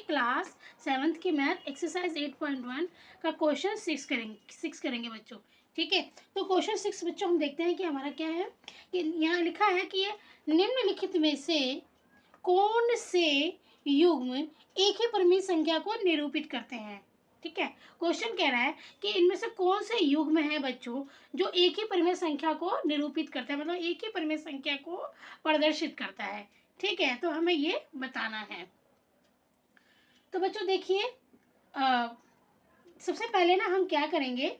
Class 7th की math exercise 8.1 का question 6 करेंगे बच्चों। ठीक है, तो क्वेश्चन 6 बच्चों हम देखते हैं कि हमारा क्या है कि यहाँ लिखा है कि ये निम्नलिखित में से कौन से युग्म एक ही परिमेय संख्या को निरूपित करते हैं। ठीक है, क्वेश्चन कह रहा है कि इनमें से कौन से युग्म है बच्चों जो एक ही परिमेय संख्या को निरूपित करता है, मतलब एक ही परिमेय संख्या को प्रदर्शित करता है। ठीक है, तो हमें ये बताना है। तो बच्चों देखिए, सबसे पहले ना हम क्या करेंगे,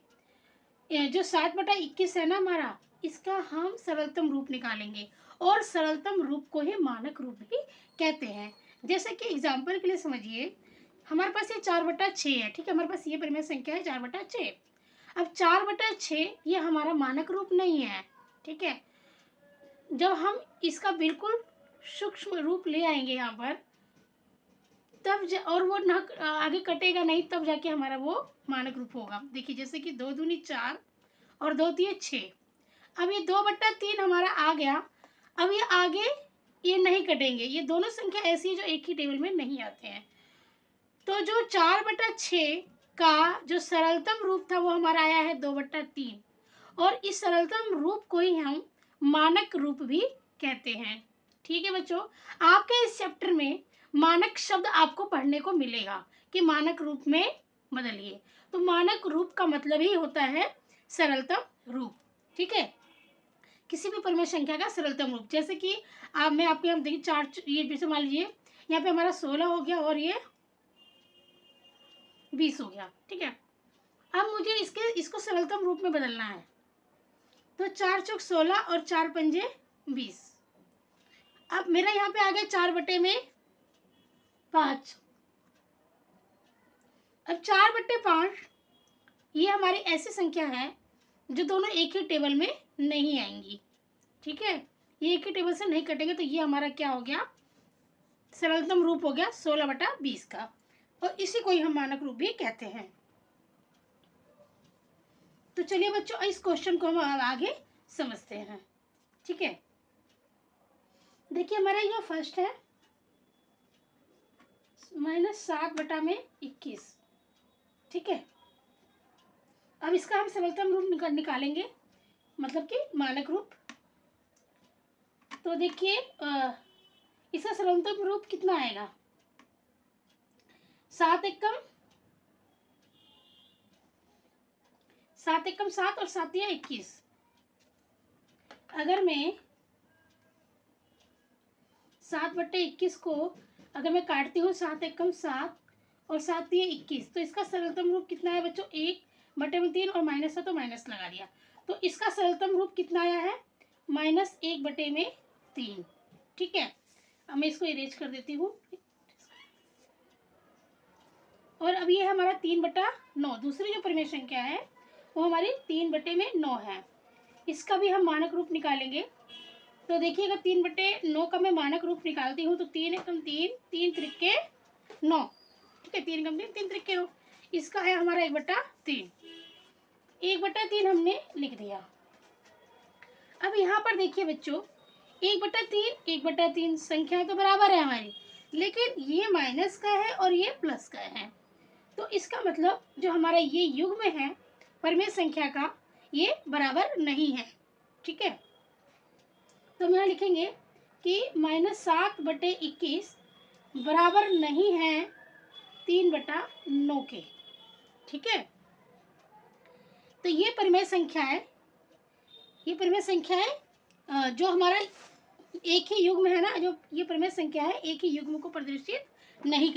जो 7/21 है ना हमारा, इसका हम सरलतम रूप निकालेंगे और सरलतम रूप को ही मानक रूप भी कहते हैं। जैसे कि एग्जाम्पल के लिए समझिए, हमारे पास ये 4/6 है। ठीक है, हमारे पास ये परिमेय संख्या है 4/6। अब 4/6 ये हमारा मानक रूप नहीं है। ठीक है, जब हम इसका बिल्कुल सूक्ष्म रूप ले आएंगे यहाँ पर, तब और वो ना आगे कटेगा नहीं, तब जाके हमारा वो मानक रूप होगा। देखिए, जैसे कि 2 दूनी 4 और 2 दिए 6। अब ये 2/3 हमारा आ गया। अब ये आगे ये नहीं कटेंगे, ये दोनों संख्या ऐसी है जो एक ही टेबल में नहीं आते हैं। तो जो 4/6 का जो सरलतम रूप था वो हमारा आया है 2/3, और इस सरलतम रूप को ही हम मानक रूप भी कहते हैं। ठीक है बच्चों, आपके इस चैप्टर में मानक शब्द आपको पढ़ने को मिलेगा कि मानक रूप में बदलिए। तो मानक रूप का मतलब ही होता है सरलतम रूप। ठीक है, किसी भी परिमेय संख्या का सरलतम रूप। जैसे कि मैं आपके यहाँ देखिए 4, ये जैसे मान लीजिए यहाँ पे हमारा 16 हो गया और ये 20 हो गया। ठीक है, अब मुझे इसको सरलतम रूप में बदलना है। तो 4 चौक 16 और 4 पंजे 20। अब मेरा यहाँ पे आ गया 4/5। अब 4/5 ये हमारी ऐसी संख्या है जो दोनों एक ही टेबल में नहीं आएंगी। ठीक है, ये एक ही टेबल से नहीं कटेंगे, तो ये हमारा क्या हो गया, सरलतम रूप हो गया 16/20 का, और इसी को ही हम मानक रूप भी कहते हैं। तो चलिए बच्चों, इस क्वेश्चन को हम आगे समझते हैं। ठीक है, देखिए हमारा यह फर्स्ट है -7/21। ठीक है, अब इसका हम सरलतम रूप निकालेंगे, मतलब कि मानक रूप। तो देखिए इसका सरलतम रूप कितना आएगा, 7 एकम 7 और 7 या 21। अगर मैं 7/21 को अगर मैं काटती हूँ 7 एकम 7 और 7 या 21, तो इसका सरलतम रूप कितना है बच्चों, 1/3, और माइनस है तो माइनस लगा दिया। तो इसका सरलतम रूप कितना आया है, -1/3। ठीक है, अब मैं इसको इरेज कर देती हूँ। और अब ये हमारा 3/9, दूसरी जो परिमेय संख्या है वो हमारी 3/9 है। इसका भी हम मानक रूप निकालेंगे। तो देखिए, अगर 3/9 का मैं मानक रूप निकालती हूँ तो 3 एकम 3, 3 त्रिके 9। ठीक है, 3 एकम 3, 3 त्रिके 9। इसका है हमारा 1/3। 1/3 हमने लिख दिया। अब यहाँ पर देखिए बच्चों, 1/3 1/3 संख्या तो बराबर है हमारी, लेकिन ये माइनस का है और ये प्लस का है। तो इसका मतलब जो हमारा ये युग्म है परिमेय संख्या का, ये बराबर नहीं है। ठीक है, तो हम यहाँ लिखेंगे कि -7/21 बराबर नहीं है 3/9 के। ठीक है, तो ये परिमेय संख्या है, ये परिमेय संख्या है जो हमारा एक ही युग्म है ना, जो ये परिमेय संख्या है एक ही युग्म को प्रदर्शित नहीं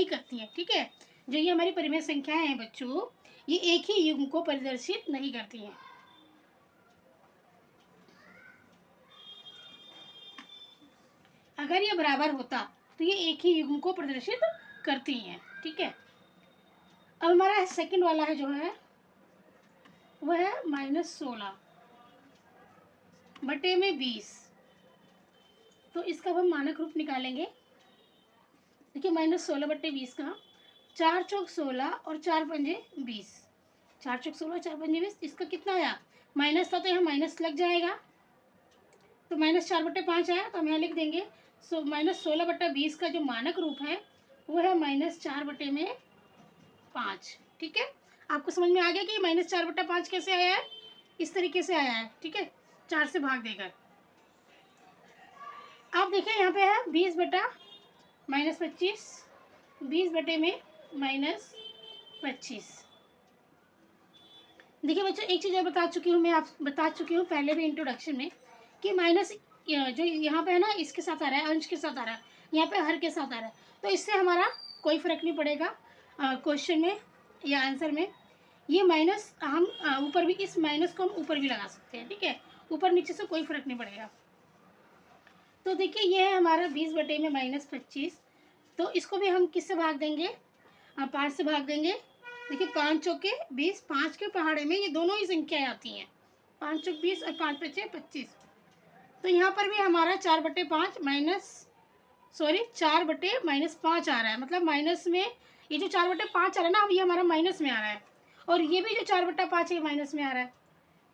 करती है। ठीक है, जो ये हमारी परिमेय संख्याएं हैं बच्चों, ये एक ही युग्म को प्रदर्शित नहीं करती हैं। अगर ये बराबर होता तो ये एक ही युग्म को प्रदर्शित करती हैं। ठीक है, अब हमारा सेकंड वाला है जो है वह है -16/20। तो इसका हम मानक रूप निकालेंगे। देखिए, -16/20 का 4 चौक 16 और 4 पंजे 20। 4 चौक 16, 4 पंजे 20। इसका कितना आया, माइनस था तो यहाँ माइनस लग जाएगा, तो -4/5 आया, तो हम यहाँ लिख देंगे। सो -16/20 का जो मानक रूप है वो है -4/5। ठीक है, आपको समझ में आ गया कि -4/5 कैसे आया है? इस तरीके से आया है। ठीक है, 4 से भाग देकर। आप देखिए यहाँ पे है 20/-25, 20/-25। देखिए बच्चों, एक चीज़ और बता चुकी हूँ मैं, आप बता चुकी हूँ पहले भी इंट्रोडक्शन में, कि माइनस जो यहाँ पे है ना, इसके साथ आ रहा है, अंश के साथ आ रहा है, यहाँ पे हर के साथ आ रहा है, तो इससे हमारा कोई फर्क नहीं पड़ेगा क्वेश्चन में या आंसर में। ये माइनस हम ऊपर भी, इस माइनस को हम ऊपर भी लगा सकते हैं। ठीक है, ऊपर नीचे से कोई फर्क नहीं पड़ेगा। तो देखिए ये है हमारा 20/-25। तो इसको भी हम किससे भाग देंगे? 5 से भाग देंगे। देखिए 5 चौके 20, 5 के पहाड़े में ये दोनों ही संख्याएं आती हैं, 5 चौक 20 और 5 पचे 25। तो यहाँ पर भी हमारा 4/5 4/-5 आ रहा है, मतलब माइनस में ये जो 4/5 आ रहा है ना, अब ये हमारा माइनस में आ रहा है, और ये भी जो 4/5 है माइनस में आ रहा है।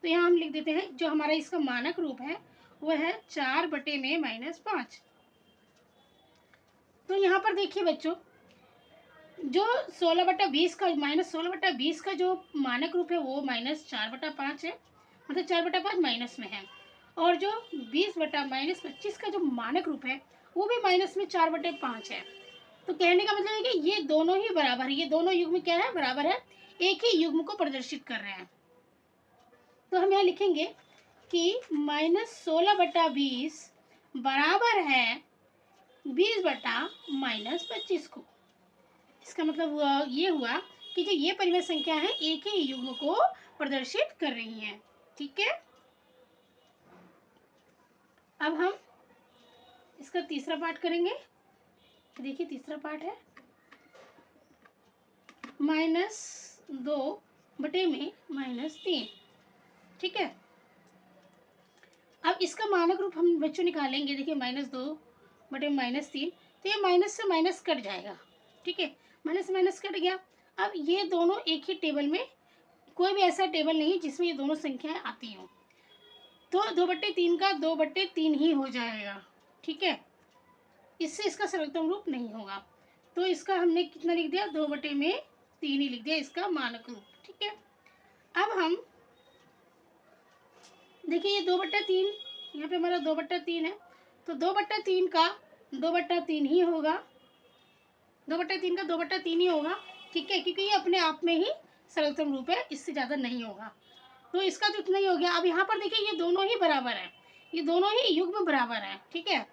तो यहाँ हम लिख देते हैं, जो हमारा इसका मानक रूप है वो है 4/-5। तो यहाँ पर देखिए बच्चों, जो 16/20 का -16/20 का जो मानक रूप है वो -4/5 है, मतलब 4/5 माइनस में है, और जो 20/-25 का जो मानक रूप है वो भी माइनस में 4/5 है। तो कहने का मतलब है कि ये दोनों ही बराबर है, ये दोनों युग्म क्या है? बराबर है, एक ही युग्म को प्रदर्शित कर रहे हैं। तो हम यहाँ लिखेंगे कि -16/20 बराबर है 20/-25 को। इसका मतलब ये हुआ कि जो ये परिमेय संख्या है एक ही युग्म को प्रदर्शित कर रही हैं। ठीक है, अब हम इसका तीसरा पार्ट करेंगे। देखिए तीसरा पार्ट है -2/-3। ठीक है, अब इसका मानक रूप हम बच्चों निकालेंगे। देखिए -2/-3, तो ये माइनस से माइनस कट जाएगा। ठीक है, माइनस से माइनस कट गया। अब ये दोनों एक ही टेबल में, कोई भी ऐसा टेबल नहीं जिसमें ये दोनों संख्याएं आती हों, तो 2/3 का 2/3 ही हो जाएगा। ठीक है, इससे इसका सरलतम रूप नहीं होगा, तो इसका हमने कितना लिख दिया? 2/3 ही लिख दिया इसका मानक रूप। ठीक है, अब हम देखिए ये 2/3, यहाँ पे हमारा 2/3 है, तो 2/3 का 2/3 ही होगा, 2/3 का 2/3 ही होगा। ठीक है, क्योंकि ये अपने आप में ही सरलतम रूप है, इससे ज़्यादा नहीं होगा, तो इसका तो इतना ही हो गया। अब यहाँ पर देखिए ये दोनों ही बराबर है, ये दोनों ही युग्म बराबर है। ठीक है,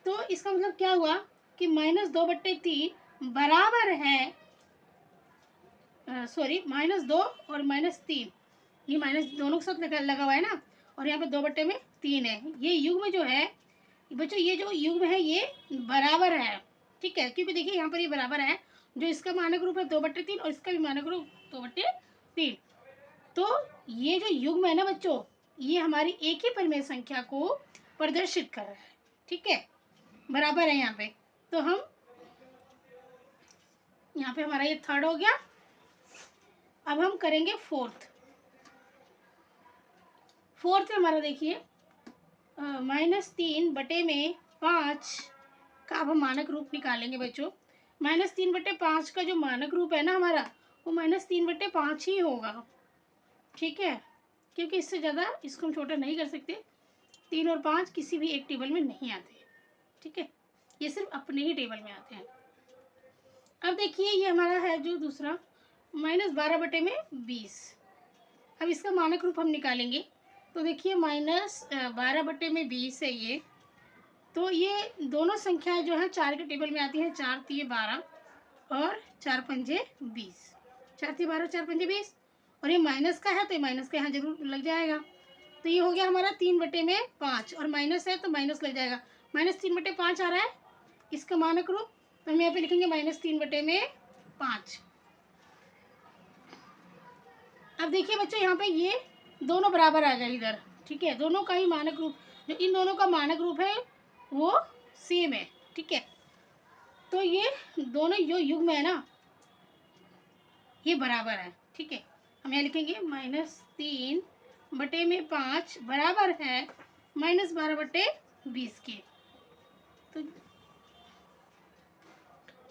तो इसका मतलब क्या हुआ कि -2/3 बराबर है, -2 और -3, ये माइनस दोनों के साथ लगा हुआ है ना, और यहाँ पे 2/3 है। ये युग्म जो है बच्चों, ये जो युग्म है ये बराबर है। ठीक है, क्योंकि देखिए यहाँ पर ये बराबर है, जो इसका मानक रूप है 2/3 और इसका भी मानक रूप 2/3, तो ये जो युग्म है ना बच्चों, ये हमारी एक ही परिमेय संख्या को प्रदर्शित कर रहा है। ठीक है, बराबर है यहाँ पे। तो हम यहाँ पे हमारा ये थर्ड हो गया। अब हम करेंगे फोर्थ हमारा देखिए -3/5 का अब हम मानक रूप निकालेंगे बच्चों। -3/5 का जो मानक रूप है ना हमारा, वो -3/5 ही होगा। ठीक है, क्योंकि इससे ज़्यादा इसको हम छोटा नहीं कर सकते। 3 और 5 किसी भी एक टेबल में नहीं आते। ठीक है, ये सिर्फ अपने ही टेबल में आते हैं। अब देखिए ये हमारा है जो दूसरा -12/20। अब इसका मानक रूप हम निकालेंगे। तो देखिए -12/20 है ये, तो ये दोनों संख्याएं जो है 4 के टेबल में आती हैं। 4 तिये 12 और 4 पंजे 20, 4 तिये 12 4 पंजे 20, और ये माइनस का है तो ये माइनस का यहाँ जरूर लग जाएगा। तो ये हो गया हमारा 3/5, और माइनस है तो माइनस लग जाएगा। -3/5 आ रहा है इसका मानक रूप, तो हम यहाँ पे लिखेंगे -3/5। अब देखिए बच्चों यहाँ पे ये दोनों बराबर आ गए इधर। ठीक है, दोनों का ही मानक रूप, जो इन दोनों का मानक रूप है वो सेम है। ठीक है, तो ये दोनों जो युग्म है ना ये बराबर है। ठीक है, हम यहाँ लिखेंगे -3/5 बराबर है -12/20 के।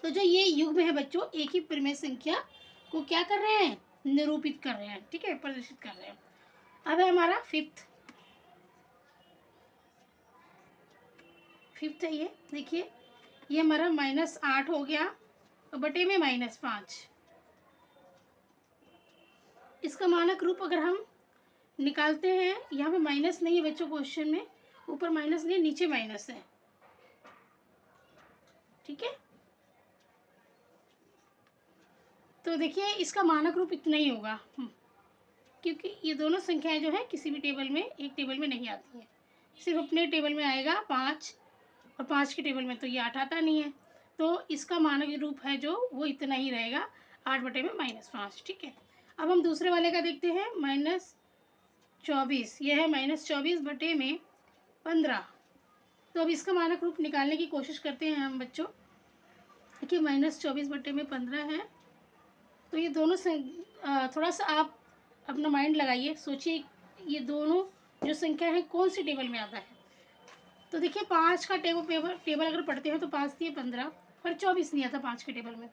तो तो जो ये युग्म है बच्चों, एक ही परिमेय संख्या को क्या कर रहे हैं, निरूपित कर रहे हैं, ठीक है, प्रदर्शित कर रहे हैं। अब है हमारा फिफ्थ है ये, देखिए ये हमारा -8 हो गया और बटे में -5। इसका मानक रूप अगर हम निकालते हैं, यहाँ पे माइनस नहीं है बच्चों क्वेश्चन में, ऊपर माइनस नहीं, नीचे माइनस है, ठीक है। तो देखिए इसका मानक रूप इतना ही होगा, क्योंकि ये दोनों संख्याएं जो है किसी भी टेबल में, एक टेबल में नहीं आती हैं, सिर्फ अपने टेबल में आएगा 5, और 5 के टेबल में तो ये 8 आता नहीं है, तो इसका मानक रूप है जो वो इतना ही रहेगा, 8 बटे में -5, ठीक है। अब हम दूसरे वाले का देखते हैं, -24, ये है -24 बटे में 15। तो अब इसका मानक रूप निकालने की कोशिश करते हैं हम बच्चों। देखिए -24 बटे में 15 है, तो ये दोनों से थोड़ा सा आप अपना माइंड लगाइए, सोचिए ये दोनों जो संख्या है कौन सी टेबल में आता है। तो देखिए 5 का टेबल अगर पढ़ते हैं तो 5 दिए 15, पर 24 नहीं आता 5 के टेबल में,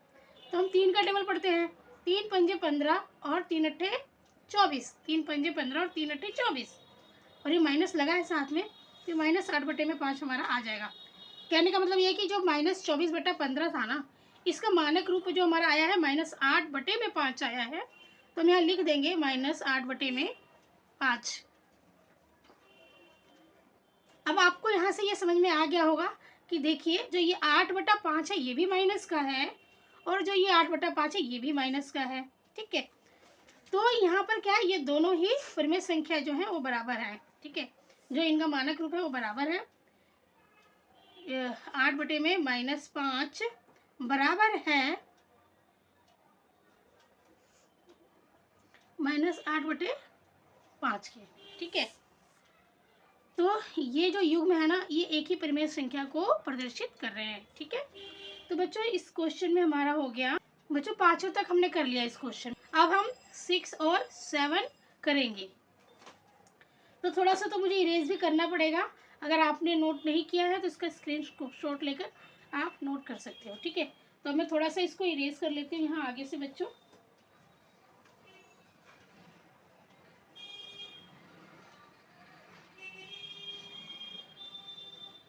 तो हम 3 का टेबल पढ़ते हैं, 3 पंजे 15 और 3 अट्ठे 24, 3 पंजे 15 और 3 अट्ठे 24, और ये माइनस लगा है साथ में, तो -8 बटे में 5 हमारा आ जाएगा। कहने का मतलब ये है कि जो -24 बटा 15 था ना, इसका मानक रूप जो हमारा आया है -8 बटे में 5 आया है, तो हम यहाँ लिख देंगे -8 बटे में 5। अब आपको यहाँ से ये समझ में आ गया होगा कि देखिए जो ये 8 बटा 5 है ये भी माइनस का है, और जो ये 8 बटा 5 है ये भी माइनस का है, ठीक है। तो यहाँ पर क्या है, ये दोनों ही परिमेय संख्या जो है वो बराबर है, ठीक है, जो इनका मानक रूप है वो बराबर है। 8 बटे में -5 बराबर है -8 बटे 5 के, ठीक है। तो ये जो युग्म है ना, ये एक ही परिमेय संख्या को प्रदर्शित कर रहे हैं, ठीक है। तो बच्चों इस क्वेश्चन में हमारा हो गया, बच्चों 5 तक हमने कर लिया इस क्वेश्चन। अब हम 6 और 7 करेंगे, तो थोड़ा सा तो मुझे इरेज भी करना पड़ेगा। अगर आपने नोट नहीं किया है तो इसका स्क्रीनशॉट लेकर आप नोट कर सकते हो, ठीक है। तो मैं थोड़ा सा इसको इरेज कर लेती हूँ यहाँ आगे से बच्चों।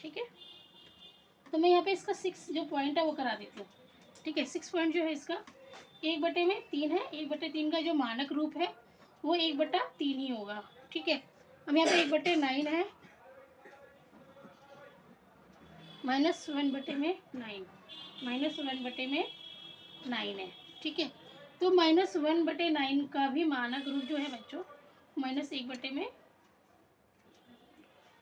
ठीक है, तो मैं यहाँ पे इसका 6 जो पॉइंट है वो करा देती हूँ, ठीक है। 6 पॉइंट जो है इसका 1 बटे में 3 है, 1 बटे 3 का जो मानक रूप है वो 1 बटा 3 ही होगा, ठीक है। अब यहाँ पे 1 बटे 9 है, -1 बटे में 9, -1 बटे में 9 है, ठीक है। तो -1 बटे 9 का भी मानक रूप जो है बच्चों -1 बटे में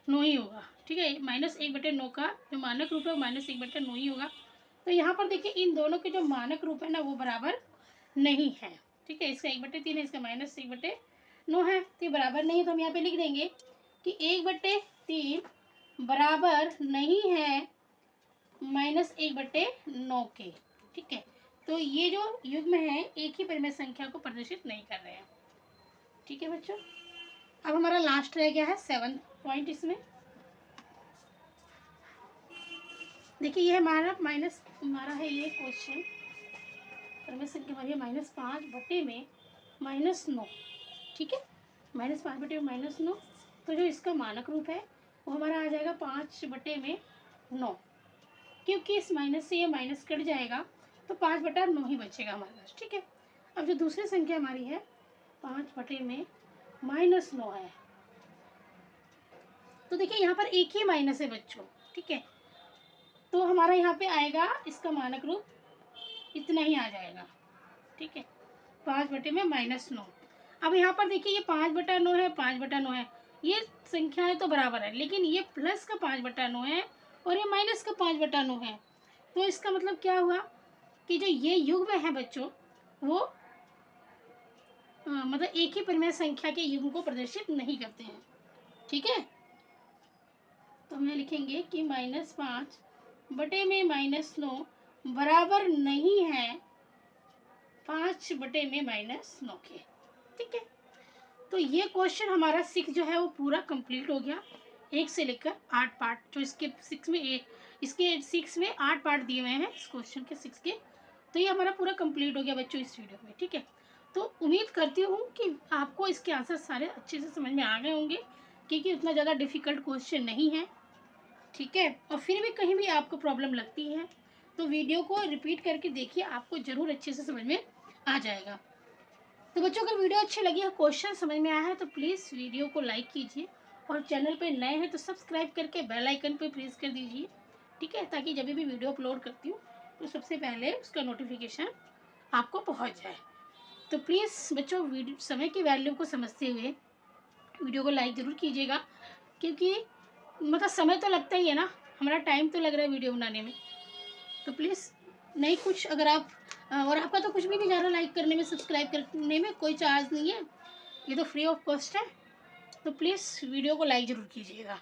9 ही होगा, ठीक है। -1 बटे 9 का जो मानक रूप है वो -1 बटे 9 ही होगा। तो यहाँ पर देखिए इन दोनों के जो मानक रूप है ना वो बराबर नहीं है, ठीक है। इसका 1 बटे 3 है, इसका -1 बटे 9 है, तो ये बराबर नहीं है। तो हम यहाँ पे लिख देंगे कि 1 बटे 3 बराबर नहीं है -1 बटे 9 के, ठीक है। तो ये जो युग्म है एक ही परिमेय संख्या को प्रदर्शित नहीं कर रहे हैं, ठीक है बच्चों। अब हमारा लास्ट रह गया है 7 पॉइंट। इसमें देखिए ये हमारा है ये क्वेश्चन, परिमेय संख्या हमारी है -5 बटे में -9, ठीक है, -5 बटे में -9। तो जो इसका मानक रूप है वो हमारा आ जाएगा 5 बटे में 9, क्योंकि इस माइनस से ये माइनस कट जाएगा तो 5 बटा 9 ही बचेगा हमारे पास, ठीक है। अब जो दूसरी संख्या हमारी है 5 बटे में -9 है, तो देखिए यहाँ पर एक ही माइनस है बच्चों, ठीक है। तो हमारा यहाँ पे आएगा इसका मानक रूप इतना ही आ जाएगा, ठीक है, 5 बटे में -9। अब यहाँ पर देखिए ये 5 बटा 9 है, 5 बटा 9 है, ये संख्याएं तो बराबर है, लेकिन ये प्लस का 5 बटा 9 है और ये माइनस का 5 बटा 9 है। तो इसका मतलब क्या हुआ कि जो ये युग्म है बच्चों वो मतलब एक ही परिमेय संख्या के युग्म को प्रदर्शित नहीं करते हैं, ठीक है। तो हम लिखेंगे कि -5 बटे में -9 बराबर नहीं है 5 बटे में -9 के, ठीक है। तो ये क्वेश्चन हमारा 6 जो है वो पूरा कंप्लीट हो गया, 1 से लेकर 8 पार्ट जो इसके 6 में इसके 6 में 8 पार्ट दिए हुए हैं इस क्वेश्चन के 6 के। तो ये हमारा पूरा कंप्लीट हो गया बच्चों इस वीडियो में, ठीक है। तो उम्मीद करती हूँ कि आपको इसके आंसर सारे अच्छे से समझ में आ गए होंगे, क्योंकि उतना ज़्यादा डिफ़िकल्ट क्वेश्चन नहीं है, ठीक है। और फिर भी कहीं भी आपको प्रॉब्लम लगती है तो वीडियो को रिपीट करके देखिए, आपको ज़रूर अच्छे से समझ में आ जाएगा। तो बच्चों अगर वीडियो अच्छी लगी है, क्वेश्चन समझ में आया है, तो प्लीज़ वीडियो को लाइक कीजिए, और चैनल पे नए हैं तो सब्सक्राइब करके बेल आइकन पे प्रेस कर दीजिए, ठीक है, ताकि जब भी वीडियो अपलोड करती हूँ तो सबसे पहले उसका नोटिफिकेशन आपको पहुँच जाए। तो प्लीज़ बच्चों वीडियो समय की वैल्यू को समझते हुए वीडियो को लाइक ज़रूर कीजिएगा, क्योंकि मतलब समय तो लगता ही है ना, हमारा टाइम तो लग रहा है वीडियो बनाने में। तो प्लीज़ नहीं कुछ अगर आप और आपका तो कुछ भी नहीं जा रहा लाइक करने में, सब्सक्राइब करने में कोई चार्ज नहीं है, ये तो फ्री ऑफ कॉस्ट है। तो प्लीज़ वीडियो को लाइक ज़रूर कीजिएगा।